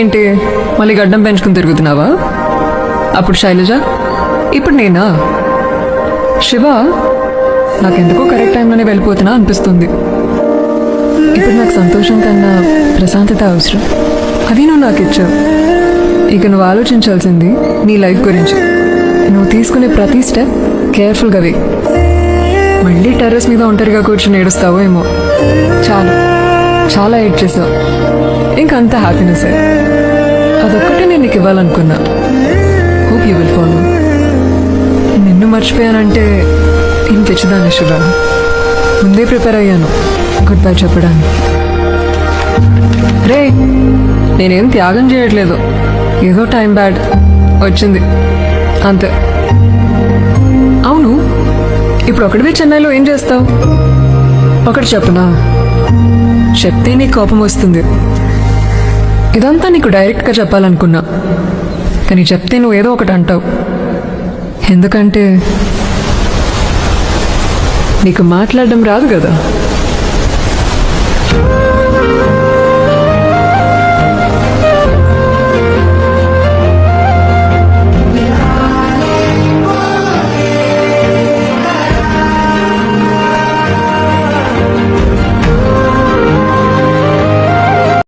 ఏంటి మళ్ళీ గడ్డం పెంచుకుని తిరుగుతున్నావా? అప్పుడు శైలజ, ఇప్పుడు నేనా? శివ, నాకెందుకో కరెక్ట్ టైంలోనే వెళ్ళిపోతున్నా అనిపిస్తుంది. ఇప్పుడు నాకు సంతోషం కన్నా ప్రశాంతత అవసరం. అది నువ్వు నాకు ఇచ్చావు. ఇక నువ్వు ఆలోచించాల్సింది నీ లైఫ్ గురించి. నువ్వు తీసుకునే ప్రతి స్టెప్ కేర్ఫుల్గా వే. మళ్ళీ టెర్రస్ మీద ఒంటరిగా కూర్చొని ఏడుస్తావో ఏమో. చాలా చాలా ఎయిట్ చేసావు. ఇంకంతా హ్యాపీనెస్. అదొక్కటే నేను నీకు ఇవ్వాలనుకున్నా. Hope you will follow. నిన్ను మర్చిపోయానంటే నేను తెచ్చిదాన్ని శుభ. ముందే ప్రిపేర్ అయ్యాను గుడ్ బై చెప్పడానికి. రే, నేనేం త్యాగం చేయట్లేదు. ఏదో టైం బ్యాడ్ వచ్చింది అంతే. అవును, ఇప్పుడు ఒకటివే చెన్నైలో ఏం చేస్తావు? ఒకటి చెప్పనా? చెప్తే నీకు కోపం వస్తుంది. ఇదంతా నీకు డైరెక్ట్గా చెప్పాలనుకున్నా, కానీ చెప్తే నువ్వు ఏదో ఒకటి అంటావు. ఎందుకంటే నీకు మాట్లాడడం రాదు కదా.